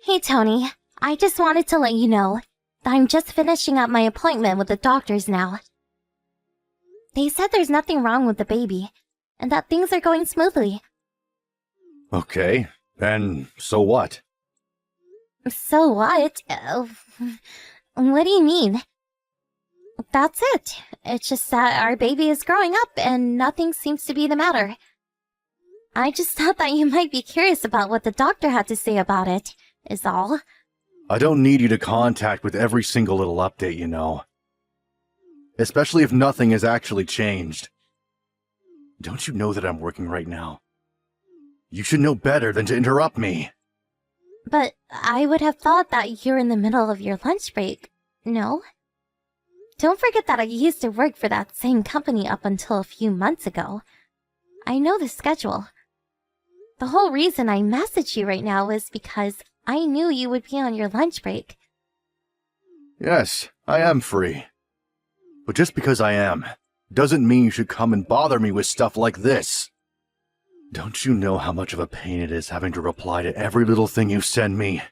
Hey Tony, I just wanted to let you know that I'm just finishing up my appointment with the doctors now. They said there's nothing wrong with the baby, and that things are going smoothly. Okay, and so what? So what? What do you mean? That's it. It's just that our baby is growing up and nothing seems to be the matter. I just thought that you might be curious about what the doctor had to say about it, is all. I don't need you to contact with every single little update, you know. Especially if nothing has actually changed. Don't you know that I'm working right now? You should know better than to interrupt me. But I would have thought that you're in the middle of your lunch break, no? Don't forget that I used to work for that same company up until a few months ago. I know the schedule. The whole reason I messaged you right now is because I knew you would be on your lunch break. Yes, I am free. But just because I am, doesn't mean you should come and bother me with stuff like this. Don't you know how much of a pain it is having to reply to every little thing you send me?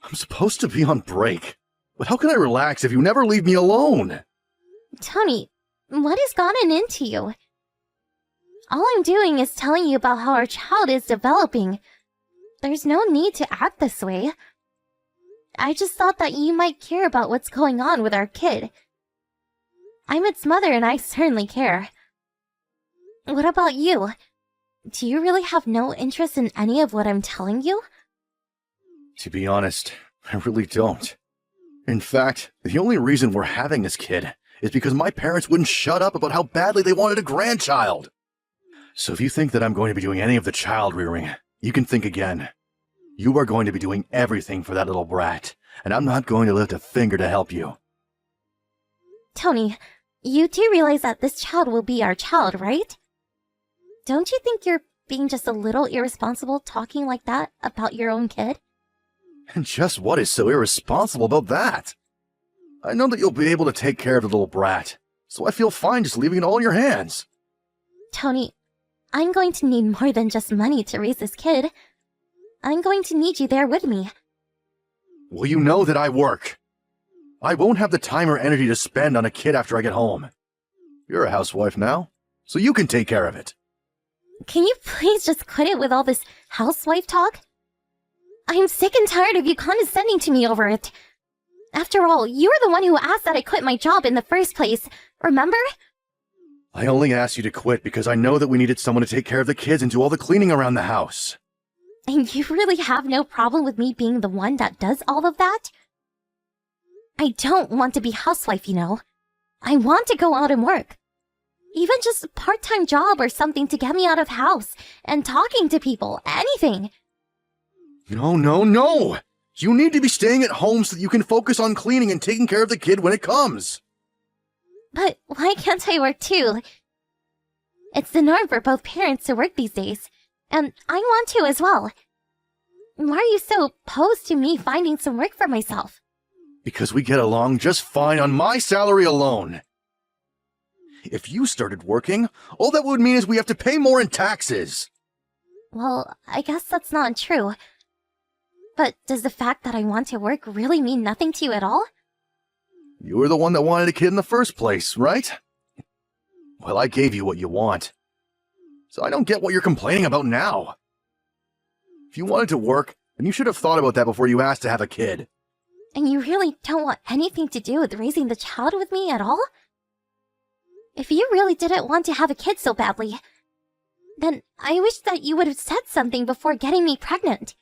I'm supposed to be on break, but how can I relax if you never leave me alone? Tony, what has gotten into you? All I'm doing is telling you about how our child is developing. There's no need to act this way. I just thought that you might care about what's going on with our kid. I'm its mother and I certainly care. What about you? Do you really have no interest in any of what I'm telling you? To be honest, I really don't. In fact, the only reason we're having this kid is because my parents wouldn't shut up about how badly they wanted a grandchild. So if you think that I'm going to be doing any of the child rearing, you can think again. You are going to be doing everything for that little brat, and I'm not going to lift a finger to help you. Tony, you do realize that this child will be our child, right? Don't you think you're being just a little irresponsible talking like that about your own kid? And just what is so irresponsible about that? I know that you'll be able to take care of the little brat, so I feel fine just leaving it all in your hands. Tony, I'm going to need more than just money to raise this kid. I'm going to need you there with me. Well, you know that I work. I won't have the time or energy to spend on a kid after I get home. You're a housewife now, so you can take care of it. Can you please just quit it with all this housewife talk? I'm sick and tired of you condescending to me over it. After all, you were the one who asked that I quit my job in the first place, remember? I only asked you to quit because I know that we needed someone to take care of the kids and do all the cleaning around the house. And you really have no problem with me being the one that does all of that? I don't want to be housewife, you know. I want to go out and work. Even just a part-time job or something to get me out of the house and talking to people, anything. No, no, no! You need to be staying at home so that you can focus on cleaning and taking care of the kid when it comes. But why can't I work too? It's the norm for both parents to work these days, and I want to as well. Why are you so opposed to me finding some work for myself? Because we get along just fine on my salary alone. If you started working, all that would mean is we have to pay more in taxes. Well, I guess that's not true. But does the fact that I want to work really mean nothing to you at all? You were the one that wanted a kid in the first place, right? Well, I gave you what you want. So I don't get what you're complaining about now. If you wanted to work, then you should have thought about that before you asked to have a kid. And you really don't want anything to do with raising the child with me at all? If you really didn't want to have a kid so badly, then I wish that you would have said something before getting me pregnant.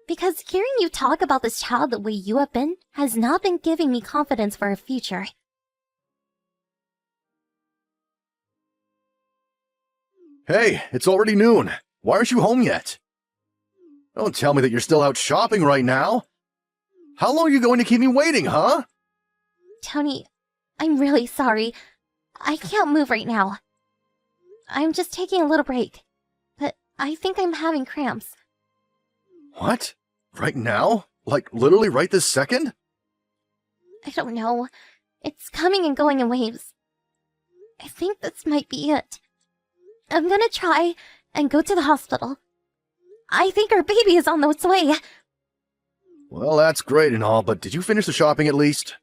Because hearing you talk about this child the way you have been has not been giving me confidence for a future. Hey, it's already noon. Why aren't you home yet? Don't tell me that you're still out shopping right now. How long are you going to keep me waiting, huh? Tony, I'm really sorry. I can't move right now. I'm just taking a little break. But I think I'm having cramps. What? Right now? Like literally right this second? I don't know. It's coming and going in waves. I think this might be it. I'm gonna try and go to the hospital. I think our baby is on its way. Well, that's great and all, but did you finish the shopping at least?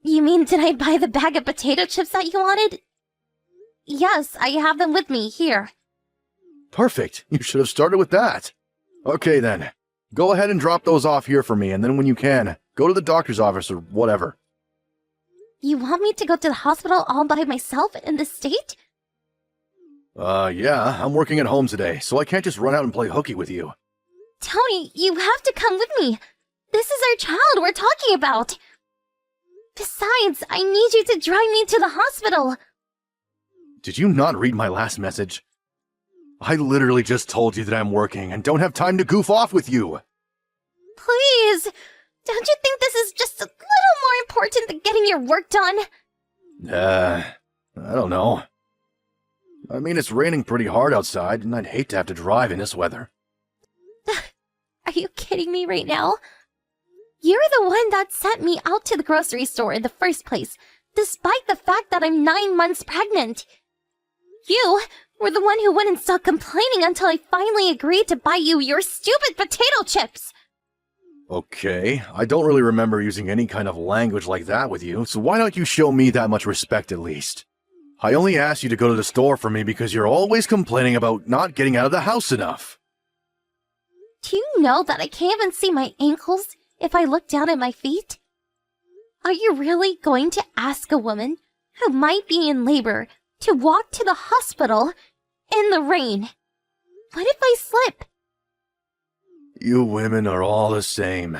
You mean, did I buy the bag of potato chips that you wanted? Yes, I have them with me, here. Perfect. You should have started with that. Okay then. Go ahead and drop those off here for me, and then when you can, go to the doctor's office or whatever. You want me to go to the hospital all by myself in this state? Yeah, I'm working at home today, so I can't just run out and play hooky with you. Tony, you have to come with me. This is our child we're talking about. Besides, I need you to drive me to the hospital. Did you not read my last message? I literally just told you that I'm working and don't have time to goof off with you. Please, don't you think this is just a little more important than getting your work done? I don't know. I mean, it's raining pretty hard outside, and I'd hate to have to drive in this weather. Are you kidding me right now? You're the one that sent me out to the grocery store in the first place, despite the fact that I'm 9 months pregnant. You were the one who wouldn't stop complaining until I finally agreed to buy you your stupid potato chips. Okay, I don't really remember using any kind of language like that with you, so why don't you show me that much respect at least? I only asked you to go to the store for me because you're always complaining about not getting out of the house enough. Do you know that I can't even see my ankles if I look down at my feet? Are you really going to ask a woman who might be in labor to walk to the hospital in the rain? What if I slip? You women are all the same.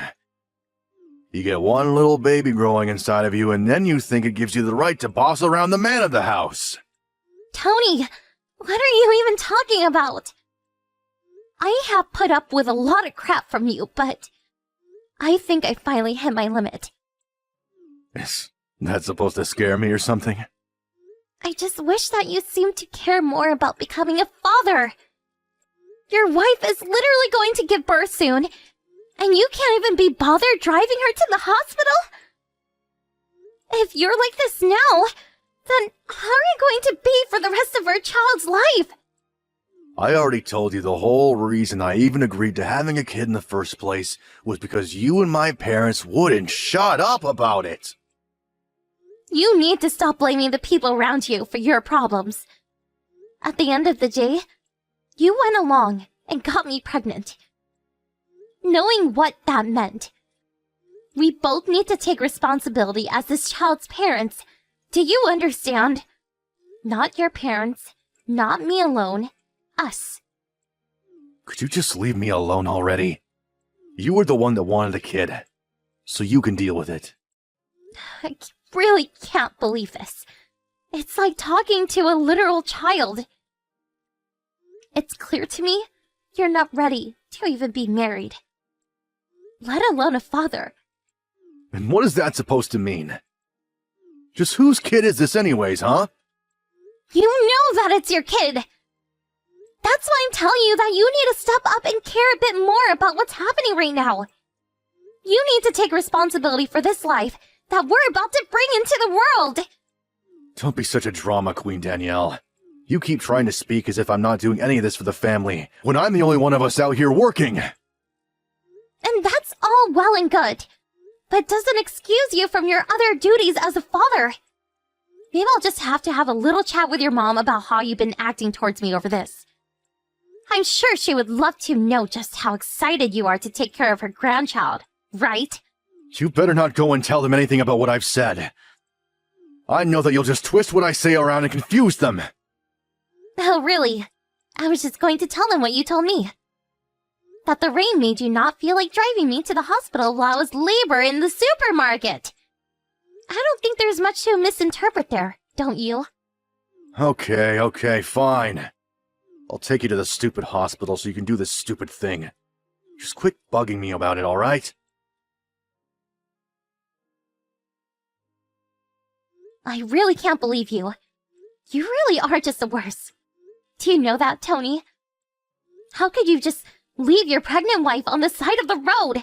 You get one little baby growing inside of you, and then you think it gives you the right to boss around the man of the house. Tony, what are you even talking about? I have put up with a lot of crap from you, but I think I finally hit my limit. Is that supposed to scare me or something? I just wish that you seemed to care more about becoming a father. Your wife is literally going to give birth soon, and you can't even be bothered driving her to the hospital? If you're like this now, then how are you going to be for the rest of our child's life? I already told you the whole reason I even agreed to having a kid in the first place was because you and my parents wouldn't shut up about it. You need to stop blaming the people around you for your problems. At the end of the day, you went along and got me pregnant. Knowing what that meant, we both need to take responsibility as this child's parents. Do you understand? Not your parents, not me alone, us. Could you just leave me alone already? You were the one that wanted a kid, so you can deal with it. I really can't believe this. It's like talking to a literal child. It's clear to me you're not ready to even be married, let alone a father. And what is that supposed to mean? Just whose kid is this anyways, huh? You know that it's your kid! That's why I'm telling you that you need to step up and care a bit more about what's happening right now. You need to take responsibility for this life that we're about to bring into the world! Don't be such a drama queen, Danielle. You keep trying to speak as if I'm not doing any of this for the family, when I'm the only one of us out here working! And that's all well and good, but doesn't excuse you from your other duties as a father. Maybe I'll just have to have a little chat with your mom about how you've been acting towards me over this. I'm sure she would love to know just how excited you are to take care of her grandchild, right? You better not go and tell them anything about what I've said. I know that you'll just twist what I say around and confuse them. Oh, really? I was just going to tell them what you told me. That the rain made you not feel like driving me to the hospital while I was labor in the supermarket. I don't think there's much to misinterpret there, don't you? Okay, fine. I'll take you to the stupid hospital so you can do this stupid thing. Just quit bugging me about it, alright? I really can't believe you. You really are just the worst. Do you know that, Tony? How could you just leave your pregnant wife on the side of the road?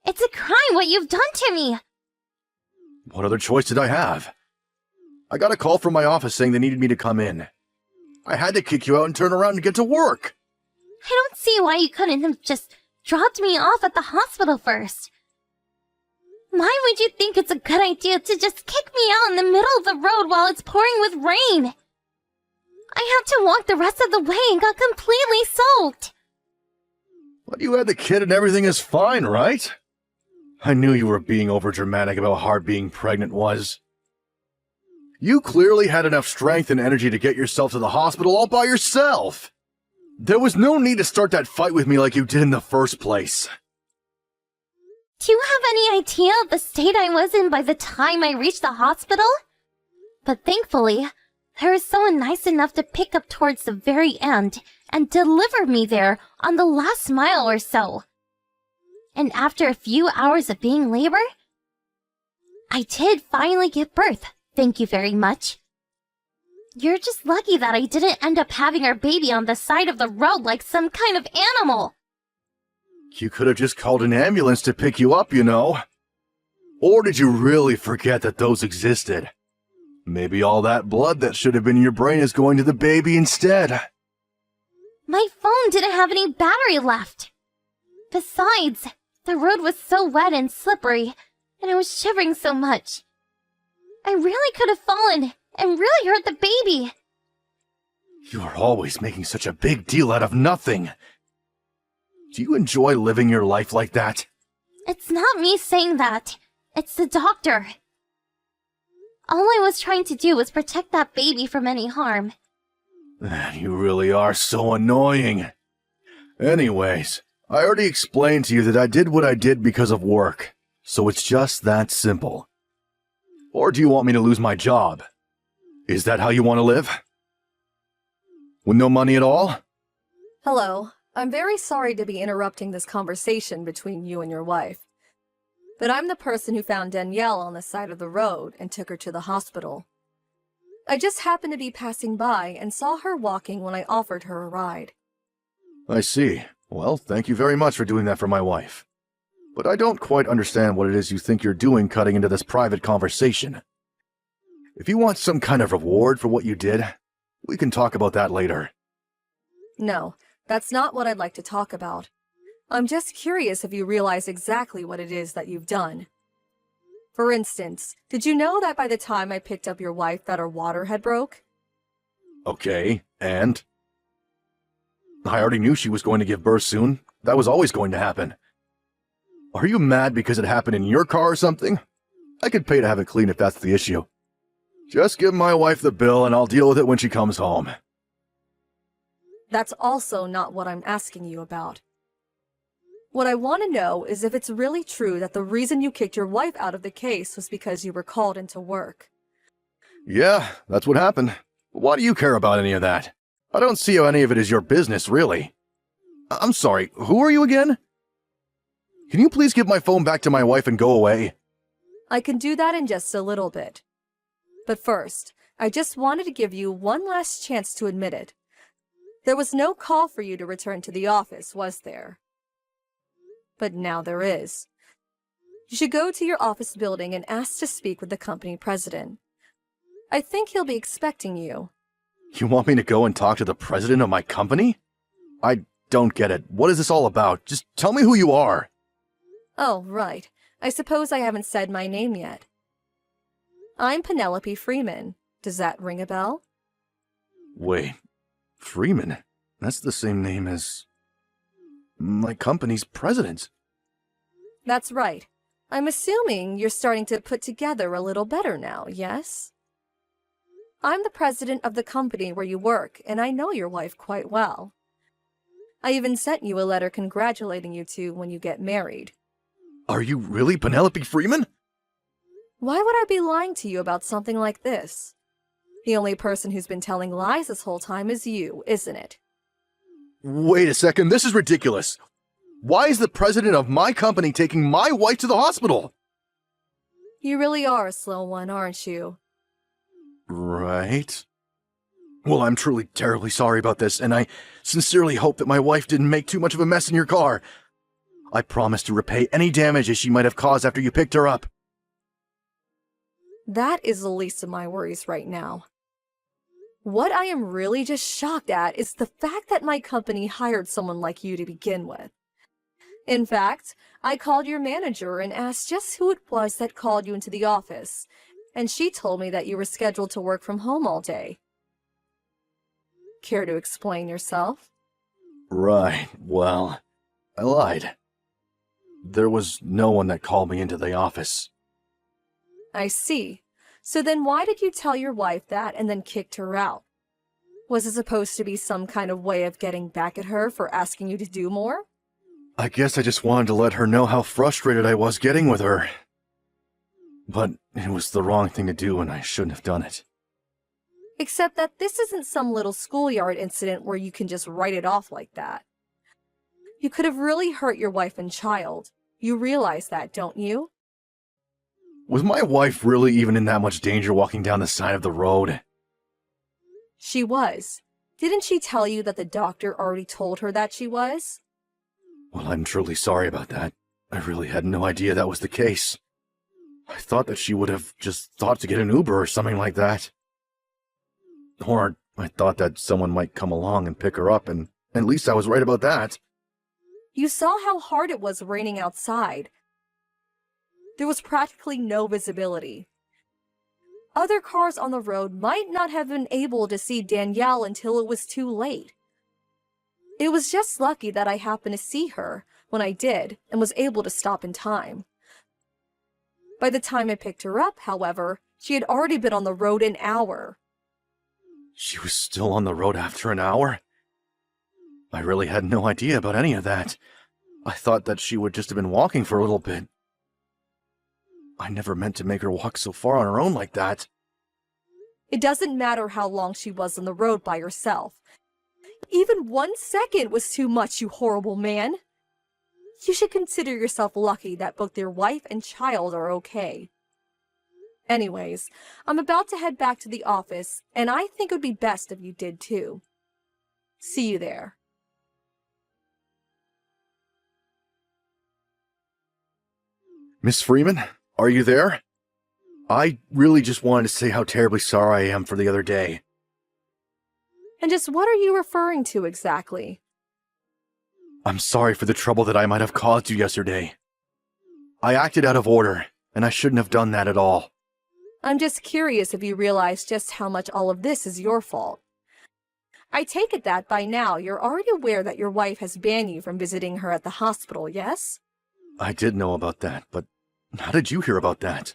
It's a crime what you've done to me! What other choice did I have? I got a call from my office saying they needed me to come in. I had to kick you out and turn around and get to work. I don't see why you couldn't have just dropped me off at the hospital first. Why would you think it's a good idea to just kick me out in the middle of the road while it's pouring with rain? I had to walk the rest of the way and got completely soaked. But you had the kid and everything is fine, right? I knew you were being overdramatic about how hard being pregnant was. You clearly had enough strength and energy to get yourself to the hospital all by yourself. There was no need to start that fight with me like you did in the first place. Do you have any idea of the state I was in by the time I reached the hospital? But thankfully, there was someone nice enough to pick up towards the very end and deliver me there on the last mile or so. And after a few hours of being labor, I did finally give birth, thank you very much. You're just lucky that I didn't end up having our baby on the side of the road like some kind of animal. You could have just called an ambulance to pick you up, you know. Or did you really forget that those existed? Maybe all that blood that should have been in your brain is going to the baby instead. My phone didn't have any battery left. Besides, the road was so wet and slippery, and I was shivering so much. I really could have fallen and really hurt the baby. You are always making such a big deal out of nothing. Do you enjoy living your life like that? It's not me saying that. It's the doctor. All I was trying to do was protect that baby from any harm. You really are so annoying. Anyways, I already explained to you that I did what I did because of work, so it's just that simple. Or do you want me to lose my job? Is that how you want to live? With no money at all? Hello. I'm very sorry to be interrupting this conversation between you and your wife. But I'm the person who found Danielle on the side of the road and took her to the hospital. I just happened to be passing by and saw her walking when I offered her a ride. I see. Well, thank you very much for doing that for my wife. But I don't quite understand what it is you think you're doing cutting into this private conversation. If you want some kind of reward for what you did, we can talk about that later. No, that's not what I'd like to talk about. I'm just curious if you realize exactly what it is that you've done. For instance, did you know that by the time I picked up your wife that her water had broke? Okay, and? I already knew she was going to give birth soon. That was always going to happen. Are you mad because it happened in your car or something? I could pay to have it cleaned if that's the issue. Just give my wife the bill and I'll deal with it when she comes home. That's also not what I'm asking you about. What I want to know is if it's really true that the reason you kicked your wife out of the case was because you were called into work. Yeah, that's what happened. Why do you care about any of that? I don't see how any of it is your business, really. I'm sorry, who are you again? Can you please give my phone back to my wife and go away? I can do that in just a little bit. But first, I just wanted to give you one last chance to admit it. There was no call for you to return to the office, was there? But now there is. You should go to your office building and ask to speak with the company president. I think he'll be expecting you. You want me to go and talk to the president of my company? I don't get it. What is this all about? Just tell me who you are. Oh, right. I suppose I haven't said my name yet. I'm Penelope Freeman. Does that ring a bell? Wait, Freeman? That's the same name as my company's president. That's right. I'm assuming you're starting to put together a little better now, yes? I'm the president of the company where you work, and I know your wife quite well. I even sent you a letter congratulating you two when you get married. Are you really Penelope Freeman? Why would I be lying to you about something like this? The only person who's been telling lies this whole time is you, isn't it? Wait a second, this is ridiculous. Why is the president of my company taking my wife to the hospital? You really are a slow one, aren't you? Right. Well, I'm truly terribly sorry about this, and I sincerely hope that my wife didn't make too much of a mess in your car. I promise to repay any damages she might have caused after you picked her up. That is the least of my worries right now. What I am really just shocked at is the fact that my company hired someone like you to begin with. In fact, I called your manager and asked just who it was that called you into the office, and she told me that you were scheduled to work from home all day. Care to explain yourself? Right, well, I lied. There was no one that called me into the office. I see. So then why did you tell your wife that and then kicked her out? Was it supposed to be some kind of way of getting back at her for asking you to do more? I guess I just wanted to let her know how frustrated I was getting with her. But it was the wrong thing to do and I shouldn't have done it. Except that this isn't some little schoolyard incident where you can just write it off like that. You could have really hurt your wife and child. You realize that, don't you? Was my wife really even in that much danger walking down the side of the road? She was. Didn't she tell you that the doctor already told her that she was? Well, I'm truly sorry about that. I really had no idea that was the case. I thought that she would have just thought to get an Uber or something like that. Or I thought that someone might come along and pick her up, and at least I was right about that. You saw how hard it was raining outside. There was practically no visibility. Other cars on the road might not have been able to see Danielle until it was too late. It was just lucky that I happened to see her when I did and was able to stop in time. By the time I picked her up, however, she had already been on the road an hour. She was still on the road after an hour? I really had no idea about any of that. I thought that she would just have been walking for a little bit. I never meant to make her walk so far on her own like that. It doesn't matter how long she was on the road by herself. Even 1 second was too much, you horrible man. You should consider yourself lucky that both your wife and child are okay. Anyways, I'm about to head back to the office, and I think it would be best if you did too. See you there. Miss Freeman, are you there? I really just wanted to say how terribly sorry I am for the other day. And just what are you referring to exactly? I'm sorry for the trouble that I might have caused you yesterday. I acted out of order, and I shouldn't have done that at all. I'm just curious if you realize just how much all of this is your fault. I take it that by now you're already aware that your wife has banned you from visiting her at the hospital, yes? I did know about that, but how did you hear about that?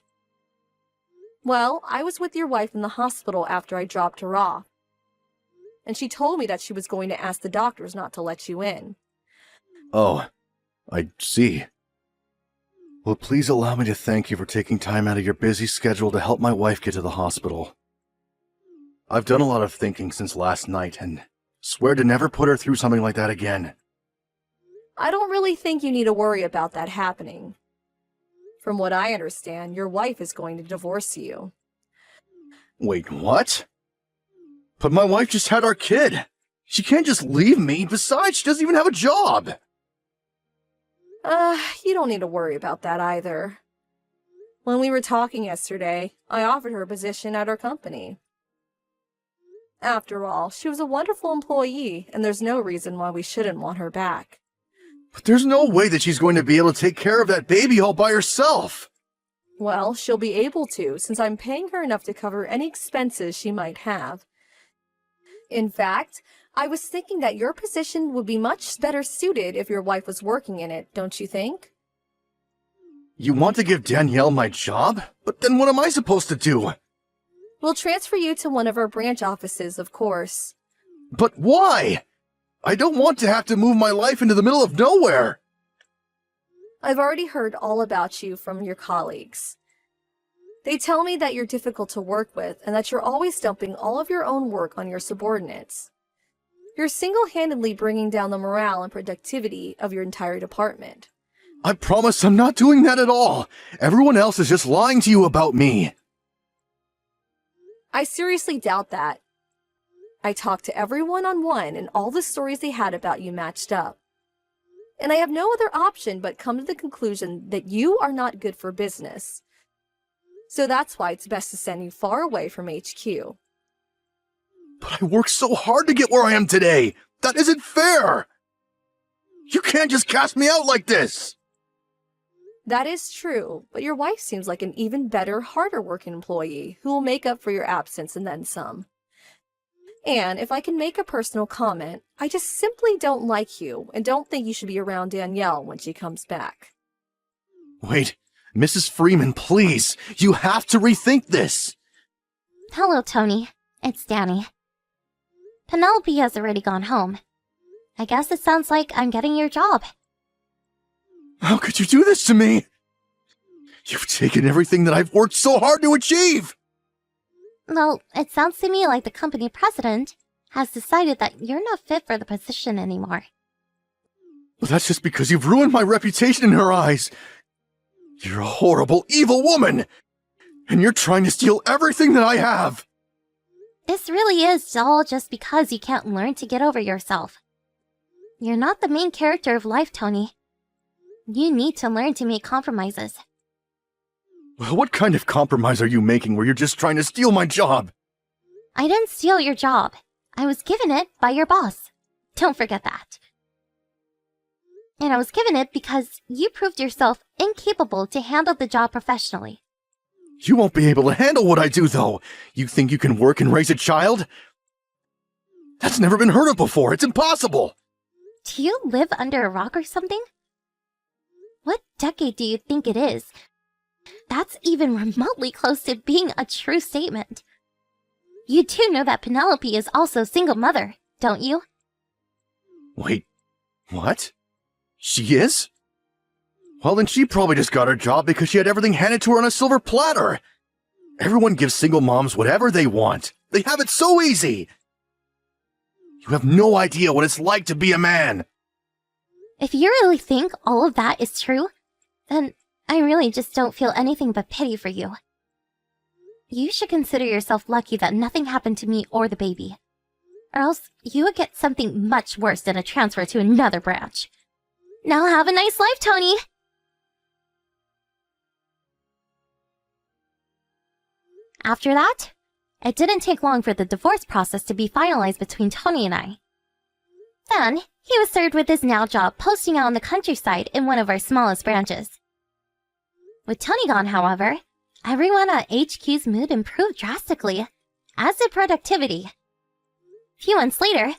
Well, I was with your wife in the hospital after I dropped her off. And she told me that she was going to ask the doctors not to let you in. Oh, I see. Well, please allow me to thank you for taking time out of your busy schedule to help my wife get to the hospital. I've done a lot of thinking since last night and swear to never put her through something like that again. I don't really think you need to worry about that happening. From what I understand, your wife is going to divorce you. Wait, what? But my wife just had our kid. She can't just leave me. Besides, she doesn't even have a job. You don't need to worry about that either. When we were talking yesterday, I offered her a position at our company. After all, she was a wonderful employee, and there's no reason why we shouldn't want her back. But there's no way that she's going to be able to take care of that baby all by herself. Well, she'll be able to, since I'm paying her enough to cover any expenses she might have. In fact, I was thinking that your position would be much better suited if your wife was working in it, don't you think? You want to give Danielle my job? But then what am I supposed to do? We'll transfer you to one of our branch offices, of course. But why? I don't want to have to move my life into the middle of nowhere. I've already heard all about you from your colleagues. They tell me that you're difficult to work with and that you're always dumping all of your own work on your subordinates. You're single-handedly bringing down the morale and productivity of your entire department. I promise I'm not doing that at all. Everyone else is just lying to you about me. I seriously doubt that. I talked to everyone one-on-one and all the stories they had about you matched up. And I have no other option but come to the conclusion that you are not good for business. So that's why it's best to send you far away from HQ. But I worked so hard to get where I am today. That isn't fair. You can't just cast me out like this! That is true, but your wife seems like an even better, harder working employee who will make up for your absence and then some. And if I can make a personal comment, I just simply don't like you and don't think you should be around Danielle when she comes back. Wait, Mrs. Freeman, please! You have to rethink this! Hello, Tony. It's Danny. Penelope has already gone home. I guess it sounds like I'm getting your job. How could you do this to me? You've taken everything that I've worked so hard to achieve! Well, it sounds to me like the company president has decided that you're not fit for the position anymore. Well, that's just because you've ruined my reputation in her eyes. You're a horrible, evil woman! And you're trying to steal everything that I have! This really is all just because you can't learn to get over yourself. You're not the main character of life, Tony. You need to learn to make compromises. Well, what kind of compromise are you making where you're just trying to steal my job? I didn't steal your job. I was given it by your boss. Don't forget that. And I was given it because you proved yourself incapable to handle the job professionally. You won't be able to handle what I do, though. You think you can work and raise a child? That's never been heard of before. It's impossible. Do you live under a rock or something? What decade do you think it is? That's even remotely close to being a true statement. You do know that Penelope is also a single mother, don't you? Wait, what? She is? Well, then she probably just got her job because she had everything handed to her on a silver platter. Everyone gives single moms whatever they want. They have it so easy. You have no idea what it's like to be a man. If you really think all of that is true, then I really just don't feel anything but pity for you. You should consider yourself lucky that nothing happened to me or the baby. Or else you would get something much worse than a transfer to another branch. Now have a nice life, Tony! After that, it didn't take long for the divorce process to be finalized between Tony and I. Then, he was served with his now job posting out on the countryside in one of our smallest branches. With Tony gone, however, everyone at HQ's mood improved drastically, as did productivity. A few months later,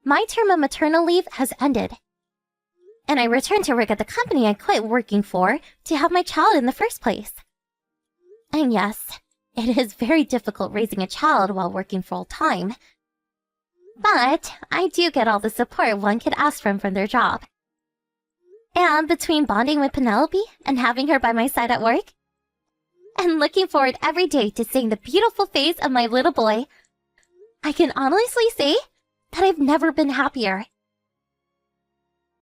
my term of maternal leave has ended, and I returned to work at the company I quit working for to have my child in the first place. And yes, it is very difficult raising a child while working full-time. But I do get all the support one could ask from their job. And between bonding with Penelope and having her by my side at work, and looking forward every day to seeing the beautiful face of my little boy, I can honestly say that I've never been happier.